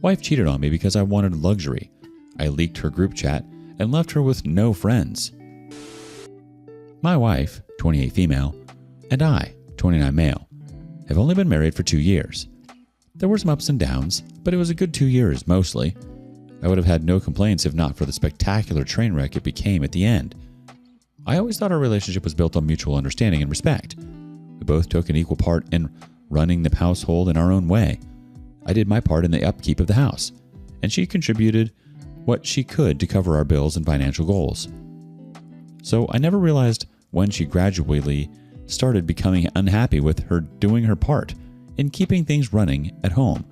Wife cheated on me because I wanted luxury. I leaked her group chat and left her with no friends. My wife, 28 female, and I, 29 male, have only been married for 2 years. There were some ups and downs, but it was a good 2 years mostly. I would have had no complaints if not for the spectacular train wreck it became at the end. I always thought our relationship was built on mutual understanding and respect. We both took an equal part in running the household in our own way. I did my part in the upkeep of the house, and she contributed what she could to cover our bills and financial goals. So I never realized when she gradually started becoming unhappy with her doing her part in keeping things running at home.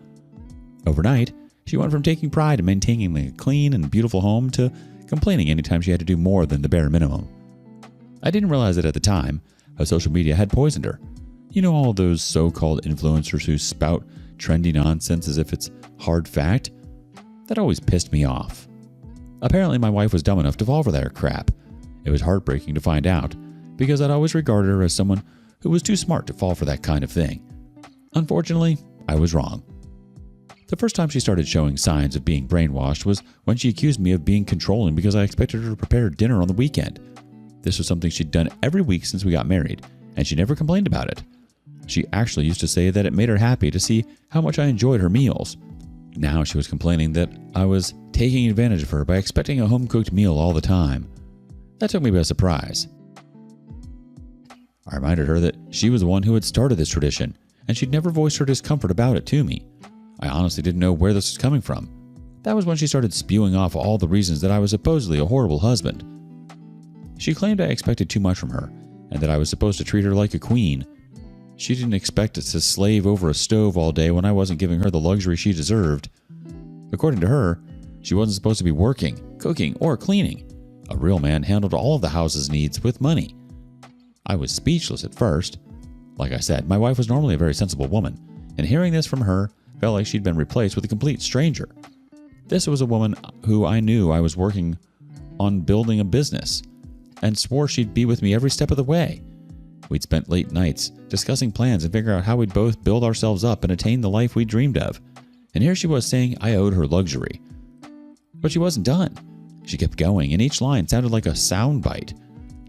Overnight, she went from taking pride in maintaining a clean and beautiful home to complaining anytime she had to do more than the bare minimum. I didn't realize it at the time how social media had poisoned her. You know, all those so-called influencers who spout trendy nonsense as if it's hard fact? That always pissed me off. Apparently, my wife was dumb enough to fall for that crap. It was heartbreaking to find out, because I'd always regarded her as someone who was too smart to fall for that kind of thing. Unfortunately, I was wrong. The first time she started showing signs of being brainwashed was when she accused me of being controlling because I expected her to prepare dinner on the weekend. This was something she'd done every week since we got married, and she never complained about it. She actually used to say that it made her happy to see how much I enjoyed her meals. Now she was complaining that I was taking advantage of her by expecting a home-cooked meal all the time. That took me by surprise. I reminded her that she was the one who had started this tradition, and she'd never voiced her discomfort about it to me. I honestly didn't know where this was coming from. That was when she started spewing off all the reasons that I was supposedly a horrible husband. She claimed I expected too much from her, and that I was supposed to treat her like a queen. She didn't expect us to slave over a stove all day when I wasn't giving her the luxury she deserved. According to her, she wasn't supposed to be working, cooking, or cleaning. A real man handled all of the house's needs with money. I was speechless at first. Like I said, my wife was normally a very sensible woman, and hearing this from her felt like she'd been replaced with a complete stranger. This was a woman who I knew I was working on building a business, and swore she'd be with me every step of the way. We'd spent late nights discussing plans and figuring out how we'd both build ourselves up and attain the life we dreamed of. And here she was saying I owed her luxury. But she wasn't done. She kept going, and each line sounded like a soundbite.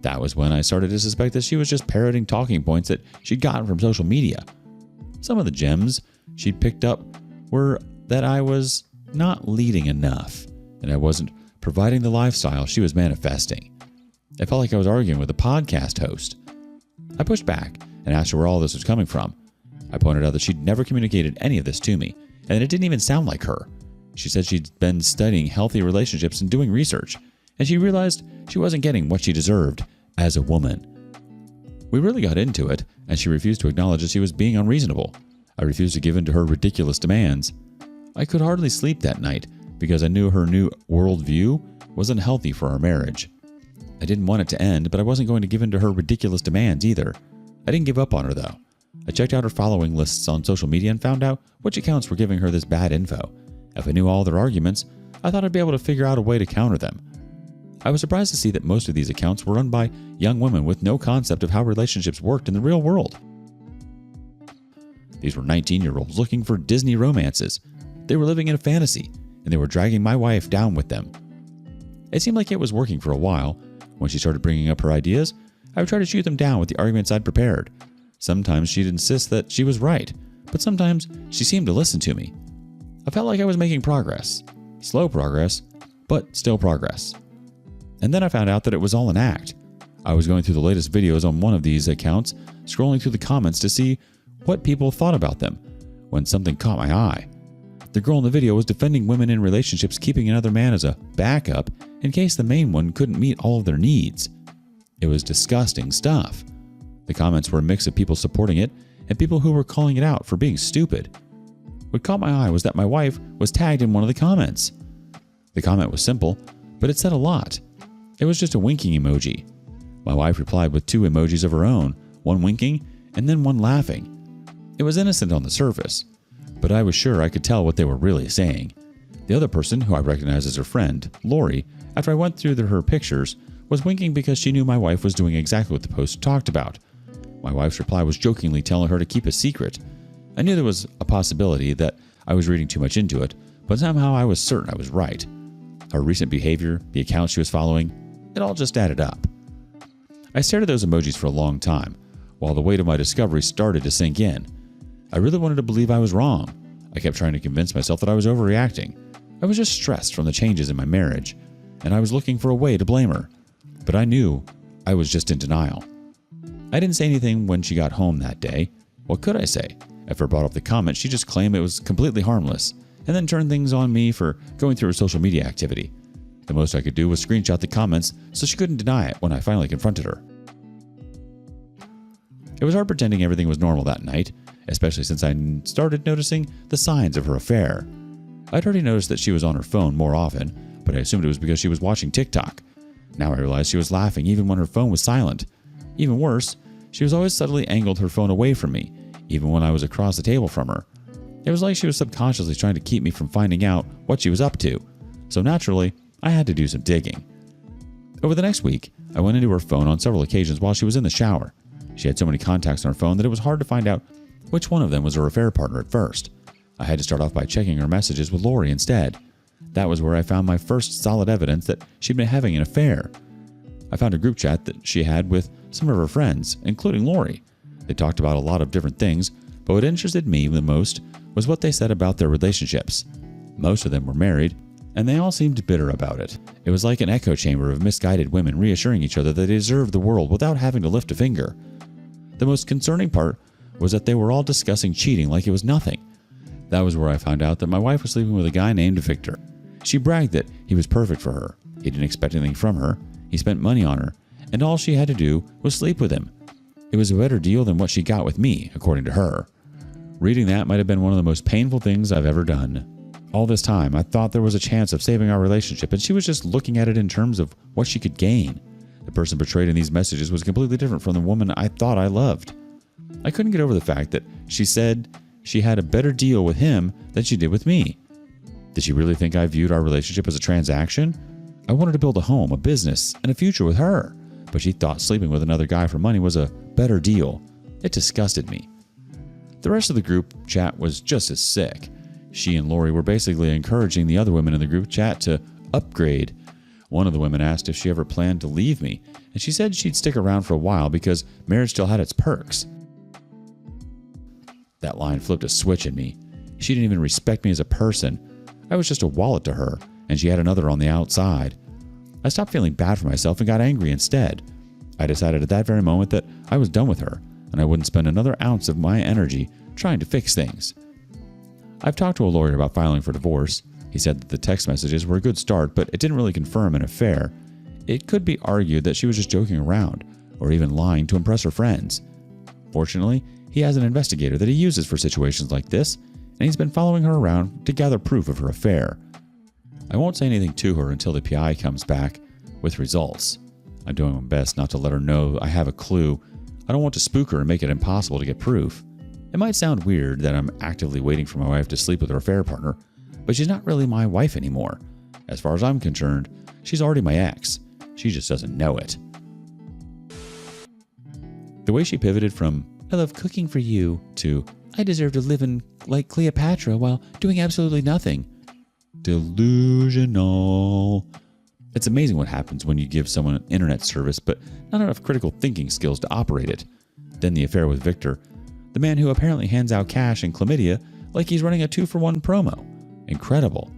That was when I started to suspect that she was just parroting talking points that she'd gotten from social media. Some of the gems she'd picked up were that I was not leading enough, and I wasn't providing the lifestyle she was manifesting. I felt like I was arguing with a podcast host. I pushed back and asked her where all this was coming from. I pointed out that she'd never communicated any of this to me, and that it didn't even sound like her. She said she'd been studying healthy relationships and doing research, and she realized she wasn't getting what she deserved as a woman. We really got into it, and she refused to acknowledge that she was being unreasonable. I refused to give in to her ridiculous demands. I could hardly sleep that night because I knew her new worldview was unhealthy for our marriage. I didn't want it to end, but I wasn't going to give in to her ridiculous demands either. I didn't give up on her, though. I checked out her following lists on social media and found out which accounts were giving her this bad info. If I knew all their arguments, I thought I'd be able to figure out a way to counter them. I was surprised to see that most of these accounts were run by young women with no concept of how relationships worked in the real world. These were 19-year-olds looking for Disney romances. They were living in a fantasy, and they were dragging my wife down with them. It seemed like it was working for a while. When she started bringing up her ideas, I would try to shoot them down with the arguments I'd prepared. Sometimes she'd insist that she was right, but sometimes she seemed to listen to me. I felt like I was making progress. Slow progress, but still progress. And then I found out that it was all an act. I was going through the latest videos on one of these accounts, scrolling through the comments to see what people thought about them, when something caught my eye. The girl in the video was defending women in relationships keeping another man as a backup in case the main one couldn't meet all of their needs. It was disgusting stuff. The comments were a mix of people supporting it and people who were calling it out for being stupid. What caught my eye was that my wife was tagged in one of the comments. The comment was simple, but it said a lot. It was just a winking emoji. My wife replied with 2 emojis of her own, one winking and then one laughing. It was innocent on the surface, but I was sure I could tell what they were really saying. The other person, who I recognized as her friend, Lori, after I went through her pictures, was winking because she knew my wife was doing exactly what the post talked about. My wife's reply was jokingly telling her to keep a secret. I knew there was a possibility that I was reading too much into it, but somehow I was certain I was right. Her recent behavior, the accounts she was following, it all just added up. I stared at those emojis for a long time, while the weight of my discovery started to sink in. I really wanted to believe I was wrong. I kept trying to convince myself that I was overreacting. I was just stressed from the changes in my marriage, and I was looking for a way to blame her. But I knew I was just in denial. I didn't say anything when she got home that day. What could I say? After I brought up the comment, she just claimed it was completely harmless, and then turned things on me for going through her social media activity. The most I could do was screenshot the comments so she couldn't deny it when I finally confronted her. It was hard pretending everything was normal that night, especially since I started noticing the signs of her affair. I'd already noticed that she was on her phone more often, but I assumed it was because she was watching TikTok. Now I realized she was laughing even when her phone was silent. Even worse, she was always subtly angled her phone away from me, even when I was across the table from her. It was like she was subconsciously trying to keep me from finding out what she was up to, so naturally, I had to do some digging. Over the next week, I went into her phone on several occasions while she was in the shower. She had so many contacts on her phone that it was hard to find out which one of them was her affair partner at first. I had to start off by checking her messages with Lori instead. That was where I found my first solid evidence that she'd been having an affair. I found a group chat that she had with some of her friends, including Lori. They talked about a lot of different things, but what interested me the most was what they said about their relationships. Most of them were married, and they all seemed bitter about it. It was like an echo chamber of misguided women reassuring each other that they deserved the world without having to lift a finger. The most concerning part was that they were all discussing cheating like it was nothing. That was where I found out that my wife was sleeping with a guy named Victor. She bragged that he was perfect for her. He didn't expect anything from her. He spent money on her, and all she had to do was sleep with him. It was a better deal than what she got with me, according to her. Reading that might have been one of the most painful things I've ever done. All this time, I thought there was a chance of saving our relationship, and she was just looking at it in terms of what she could gain. The person portrayed in these messages was completely different from the woman I thought I loved. I couldn't get over the fact that she said she had a better deal with him than she did with me. Did she really think I viewed our relationship as a transaction? I wanted to build a home, a business, and a future with her, but she thought sleeping with another guy for money was a better deal. It disgusted me. The rest of the group chat was just as sick. She and Lori were basically encouraging the other women in the group chat to upgrade. One of the women asked if she ever planned to leave me, and she said she'd stick around for a while because marriage still had its perks. That line flipped a switch in me. She didn't even respect me as a person. I was just a wallet to her, and she had another on the outside. I stopped feeling bad for myself and got angry instead. I decided at that very moment that I was done with her, and I wouldn't spend another ounce of my energy trying to fix things. I've talked to a lawyer about filing for divorce. He said that the text messages were a good start, but it didn't really confirm an affair. It could be argued that she was just joking around, or even lying to impress her friends. Fortunately, he has an investigator that he uses for situations like this, and he's been following her around to gather proof of her affair. I won't say anything to her until the PI comes back with results. I'm doing my best not to let her know I have a clue. I don't want to spook her and make it impossible to get proof. It might sound weird that I'm actively waiting for my wife to sleep with her affair partner, but she's not really my wife anymore. As far as I'm concerned, she's already my ex. She just doesn't know it. The way she pivoted from, "I love cooking for you," to, "I deserve to live in like Cleopatra while doing absolutely nothing." Delusional. It's amazing what happens when you give someone an internet service but not enough critical thinking skills to operate it. Then the affair with Victor, the man who apparently hands out cash and chlamydia like he's running a 2-for-1 promo. Incredible.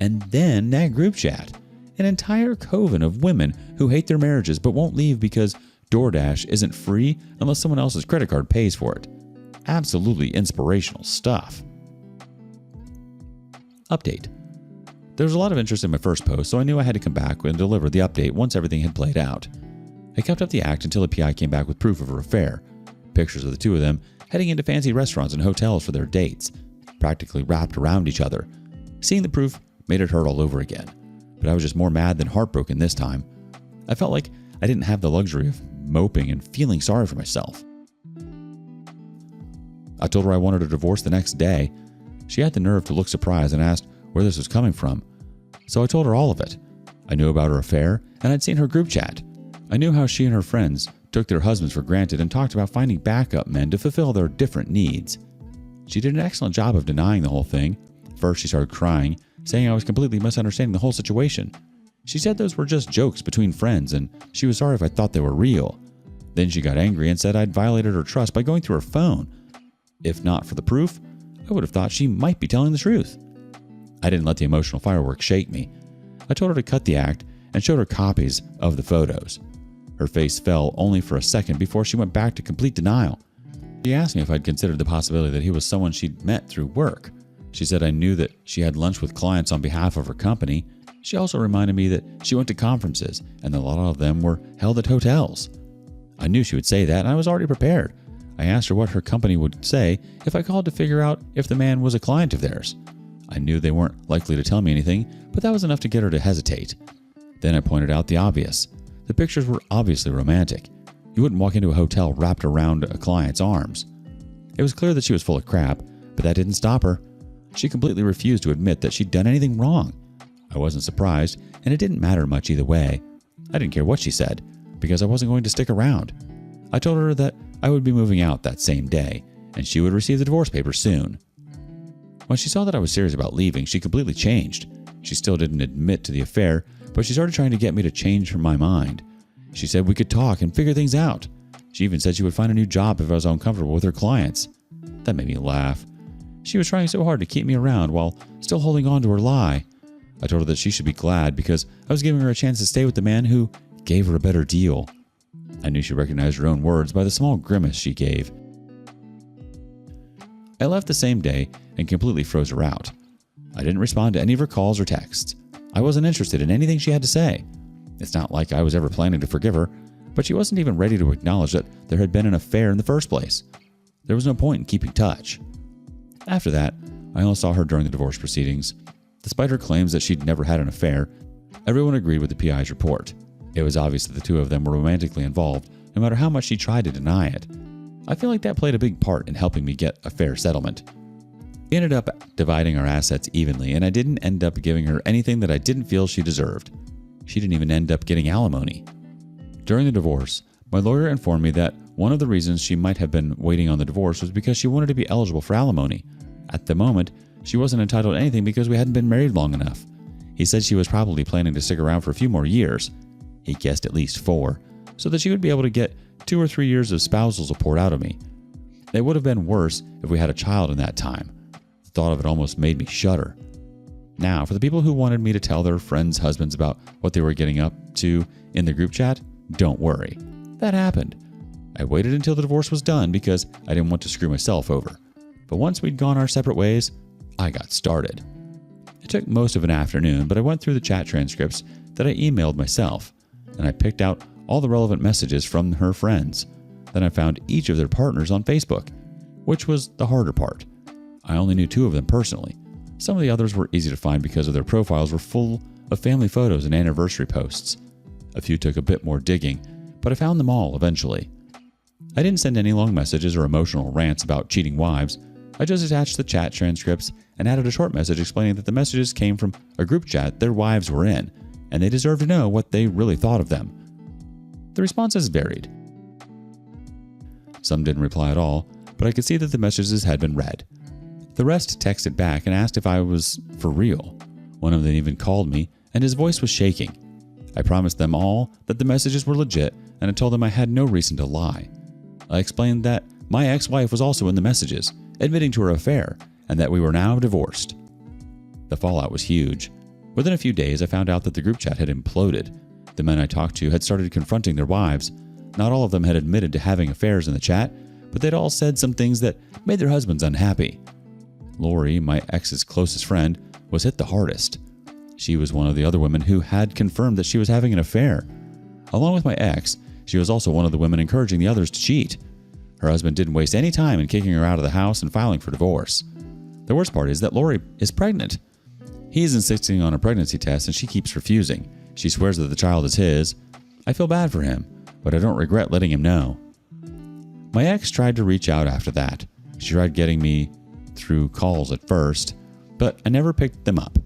And then that group chat. An entire coven of women who hate their marriages but won't leave because DoorDash isn't free unless someone else's credit card pays for it. Absolutely inspirational stuff. Update. There was a lot of interest in my first post, so I knew I had to come back and deliver the update once everything had played out. I kept up the act until the PI came back with proof of her affair. Pictures of the two of them heading into fancy restaurants and hotels for their dates, practically wrapped around each other. Seeing the proof made it hurt all over again, but I was just more mad than heartbroken this time. I felt like I didn't have the luxury of moping and feeling sorry for myself. I told her I wanted a divorce the next day. She had the nerve to look surprised and asked where this was coming from. So I told her all of it. I knew about her affair, and I'd seen her group chat. I knew how she and her friends took their husbands for granted and talked about finding backup men to fulfill their different needs. She did an excellent job of denying the whole thing. First, she started crying, saying I was completely misunderstanding the whole situation. She said those were just jokes between friends and she was sorry if I thought they were real. Then she got angry and said I'd violated her trust by going through her phone. If not for the proof, I would have thought she might be telling the truth. I didn't let the emotional fireworks shake me. I told her to cut the act and showed her copies of the photos. Her face fell only for a second before she went back to complete denial. She asked me if I'd considered the possibility that he was someone she'd met through work. She said I knew that she had lunch with clients on behalf of her company. She also reminded me that she went to conferences and that a lot of them were held at hotels. I knew she would say that and I was already prepared. I asked her what her company would say if I called to figure out if the man was a client of theirs. I knew they weren't likely to tell me anything, but that was enough to get her to hesitate. Then I pointed out the obvious. The pictures were obviously romantic. You wouldn't walk into a hotel wrapped around a client's arms. It was clear that she was full of crap, but that didn't stop her. She completely refused to admit that she'd done anything wrong. I wasn't surprised, and it didn't matter much either way. I didn't care what she said, because I wasn't going to stick around. I told her that I would be moving out that same day, and she would receive the divorce papers soon. When she saw that I was serious about leaving, she completely changed. She still didn't admit to the affair, but she started trying to get me to change my mind. She said we could talk and figure things out. She even said she would find a new job if I was uncomfortable with her clients. That made me laugh. She was trying so hard to keep me around while still holding on to her lie. I told her that she should be glad because I was giving her a chance to stay with the man who gave her a better deal. I knew she recognized her own words by the small grimace she gave. I left the same day and completely froze her out. I didn't respond to any of her calls or texts. I wasn't interested in anything she had to say. It's not like I was ever planning to forgive her, but she wasn't even ready to acknowledge that there had been an affair in the first place. There was no point in keeping touch. After that, I only saw her during the divorce proceedings. Despite her claims that she'd never had an affair, everyone agreed with the PI's report. It was obvious that the two of them were romantically involved, no matter how much she tried to deny it. I feel like that played a big part in helping me get a fair settlement. We ended up dividing our assets evenly, and I didn't end up giving her anything that I didn't feel she deserved. She didn't even end up getting alimony. During the divorce, my lawyer informed me that one of the reasons she might have been waiting on the divorce was because she wanted to be eligible for alimony. At the moment, she wasn't entitled to anything because we hadn't been married long enough. He said she was probably planning to stick around for a few more years. He guessed at least 4, so that she would be able to get 2 or 3 years of spousal support out of me. It would have been worse if we had a child in that time. The thought of it almost made me shudder. Now, for the people who wanted me to tell their friends' husbands about what they were getting up to in the group chat, don't worry. That happened. I waited until the divorce was done because I didn't want to screw myself over. But once we'd gone our separate ways, I got started. It took most of an afternoon, but I went through the chat transcripts that I emailed myself, and I picked out all the relevant messages from her friends. Then I found each of their partners on Facebook, which was the harder part. I only knew 2 of them personally. Some of the others were easy to find because of their profiles were full of family photos and anniversary posts. A few took a bit more digging, but I found them all eventually. I didn't send any long messages or emotional rants about cheating wives. I just attached the chat transcripts and added a short message explaining that the messages came from a group chat their wives were in, and they deserved to know what they really thought of them. The responses varied. Some didn't reply at all, but I could see that the messages had been read. The rest texted back and asked if I was for real. One of them even called me, and his voice was shaking. I promised them all that the messages were legit, and I told them I had no reason to lie. I explained that my ex-wife was also in the messages, admitting to her affair, and that we were now divorced. The fallout was huge. Within a few days, I found out that the group chat had imploded. The men I talked to had started confronting their wives. Not all of them had admitted to having affairs in the chat, but they'd all said some things that made their husbands unhappy. Lori, my ex's closest friend, was hit the hardest. She was one of the other women who had confirmed that she was having an affair. Along with my ex, she was also one of the women encouraging the others to cheat. Her husband didn't waste any time in kicking her out of the house and filing for divorce. The worst part is that Lori is pregnant. He is insisting on a pregnancy test and she keeps refusing. She swears that the child is his. I feel bad for him, but I don't regret letting him know. My ex tried to reach out after that. She tried getting me through calls at first, but I never picked them up.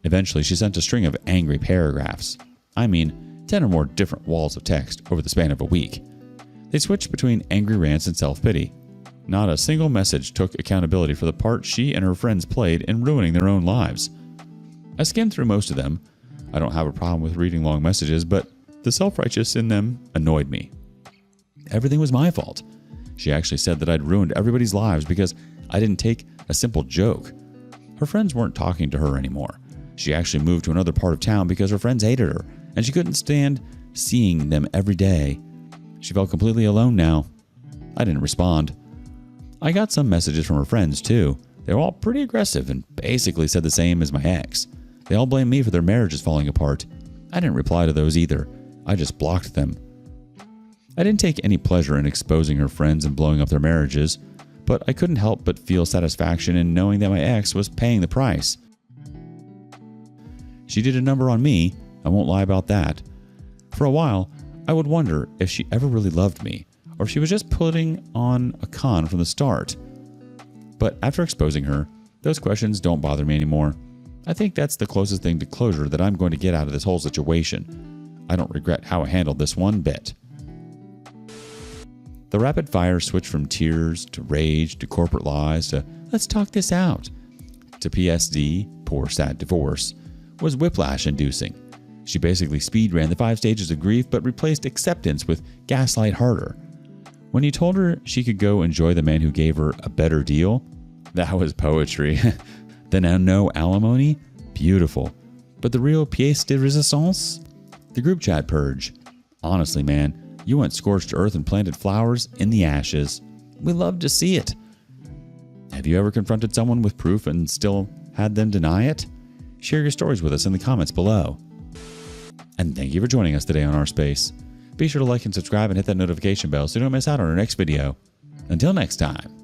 Eventually, she sent a string of angry paragraphs. I mean, 10 or more different walls of text over the span of a week. They switched between angry rants and self-pity. Not a single message took accountability for the part she and her friends played in ruining their own lives. I skimmed through most of them. I don't have a problem with reading long messages, but the self-righteous in them annoyed me. Everything was my fault. She actually said that I'd ruined everybody's lives because I didn't take a simple joke. Her friends weren't talking to her anymore. She actually moved to another part of town because her friends hated her, and she couldn't stand seeing them every day. She felt completely alone now. I didn't respond. I got some messages from her friends too. They were all pretty aggressive and basically said the same as my ex. They all blamed me for their marriages falling apart. I didn't reply to those either. I just blocked them. I didn't take any pleasure in exposing her friends and blowing up their marriages, but I couldn't help but feel satisfaction in knowing that my ex was paying the price. She did a number on me, I won't lie about that. For a while, I would wonder if she ever really loved me, or if she was just putting on a con from the start. But after exposing her, those questions don't bother me anymore. I think that's the closest thing to closure that I'm going to get out of this whole situation. I don't regret how I handled this one bit. The rapid fire switch from tears to rage to corporate lies to let's talk this out to PSD, poor sad divorce, was whiplash inducing. She basically speed ran the 5 stages of grief but replaced acceptance with gaslight harder. When you told her she could go enjoy the man who gave her a better deal, that was poetry. The now no alimony, beautiful. But the real pièce de résistance? The group chat purge. Honestly, man, you went scorched earth and planted flowers in the ashes. We love to see it. Have you ever confronted someone with proof and still had them deny it? Share your stories with us in the comments below. And thank you for joining us today on Our Space. Be sure to like and subscribe and hit that notification bell so you don't miss out on our next video. Until next time.